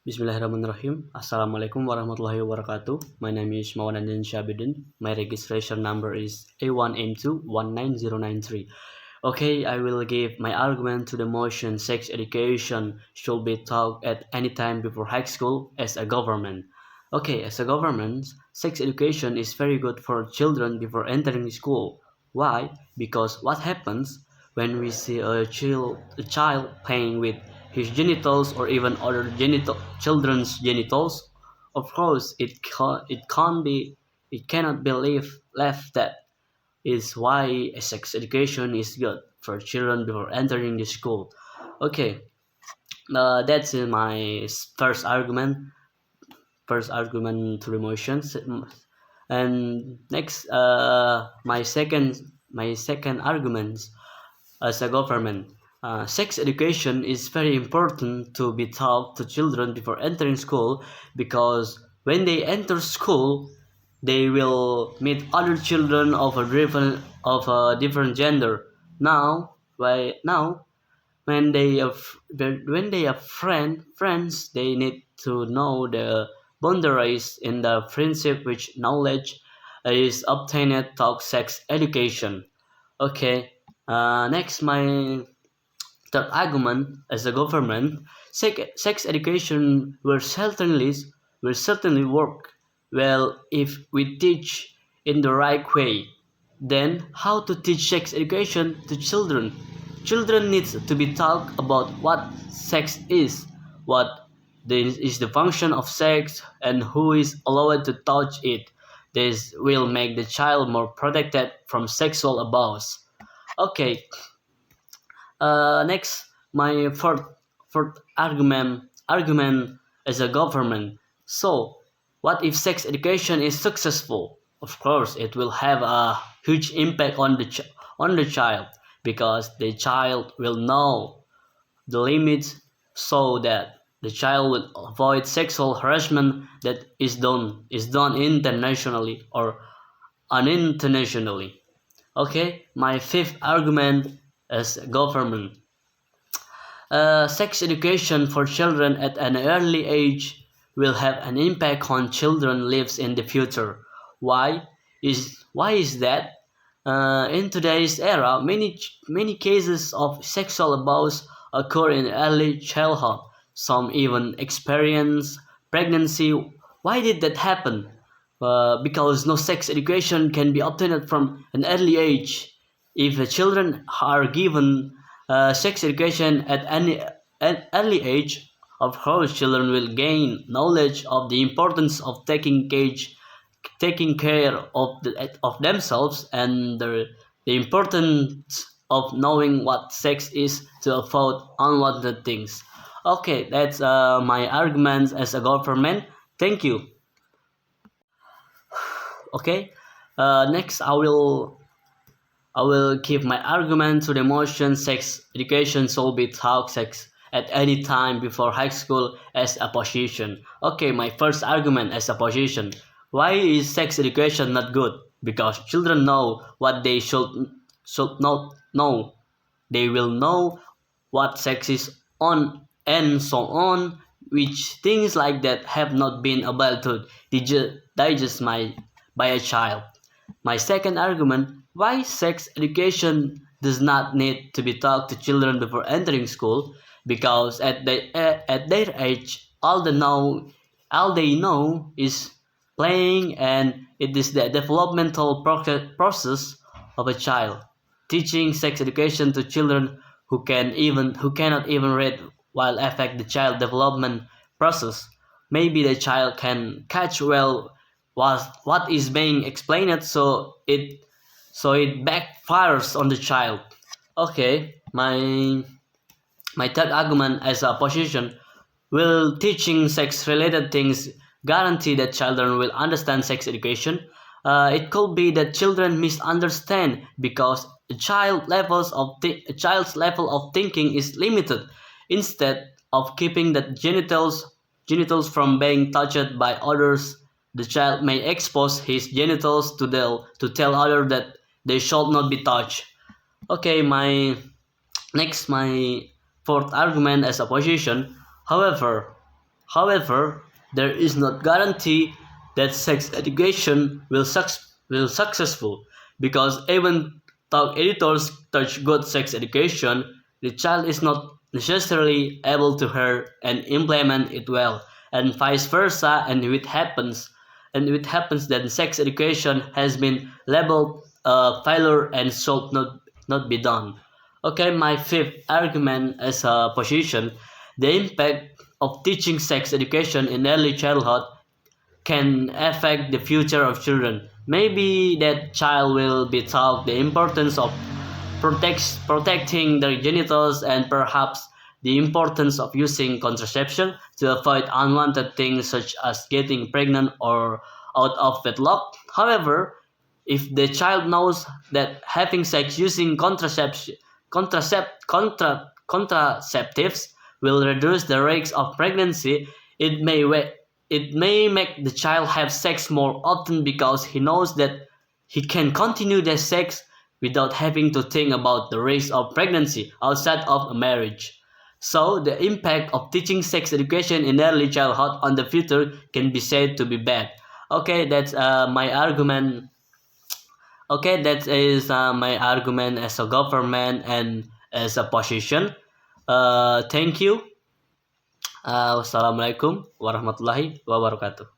Bismillahirrahmanirrahim. Assalamualaikum warahmatullahi wabarakatuh. My name is Mawan Adiansyah Abidin. My registration number is A1M219093. Okay, I will give my argument to the motion sex education should be taught at any time before high school as a government. Okay, as a government, sex education is very good for children before entering school. Why? Because what happens when we see a child playing with his genitals or even other children's genitals? Of course, it cannot be left that is why sex education is good for children before entering the school. Okay, that's my first argument to the motions. And next, my second argument as a government. Sex education is very important to be taught to children before entering school, because when they enter school, they will meet other children of a different gender. Now, when they have friends, they need to know the boundaries in the friendship, which knowledge is obtained through sex education. Okay. Next, my third argument as a government, sex education will certainly work well if we teach in the right way. Then, how to teach sex education to children? Children need to be taught about what sex is, what is the function of sex, and who is allowed to touch it. This will make the child more protected from sexual abuse. Okay. Next, my fourth argument as a government. So, what if sex education is successful? Of course, it will have a huge impact on the child, because the child will know the limits, so that the child will avoid sexual harassment that is done internationally or unintentionally. Okay, my fifth argument as government. Sex education for children at an early age will have an impact on children's lives in the future. Why is that? In today's era, many cases of sexual abuse occur in early childhood. Some even experience pregnancy. Why did that happen? Because no sex education can be obtained from an early age. If the children are given sex education at early age, of course, children will gain knowledge of the importance of taking care of themselves, and the importance of knowing what sex is to avoid unwanted things. Okay, that's my arguments as a government. Thank you. Okay. Next, I will give my argument to the motion sex education should be taught sex at any time before high school as a position. Okay, my first argument as a position. Why is sex education not good? Because children know what they should not know. They will know what sex is on and so on, which things like that have not been able to digest by a child. My second argument, why sex education does not need to be taught to children before entering school? Because at their age, all they know is playing, and it is the developmental process of a child. Teaching sex education to children who cannot even read will affect the child development process. Maybe the child can catch well what is being explained, so it backfires on the child. Okay, my third argument as a position, will teaching sex related things guarantee that children will understand sex education? It could be that children misunderstand because a child's level of thinking is limited. Instead of keeping the genitals from being touched by others, the child may expose his genitals to tell others that they should not be touched. Okay, my fourth argument as opposition. However, However, there is not guarantee that sex education will successful because even though editors touch good sex education, the child is not necessarily able to hear and implement it well, and vice versa. And it happens that sex education has been labeled a failure and should not be done. Okay, my fifth argument as a position, the impact of teaching sex education in early childhood can affect the future of children. Maybe that child will be taught the importance of protecting their genitals and perhaps the importance of using contraception to avoid unwanted things such as getting pregnant or out of wedlock. However, if the child knows that having sex using contraceptives will reduce the risk of pregnancy, it may it may make the child have sex more often because he knows that he can continue the sex without having to think about the risk of pregnancy outside of a marriage. So, the impact of teaching sex education in early childhood on the future can be said to be bad. Okay, that's my argument. Okay, that is my argument as a government and as a position. Thank you. Wassalamualaikum warahmatullahi wabarakatuh.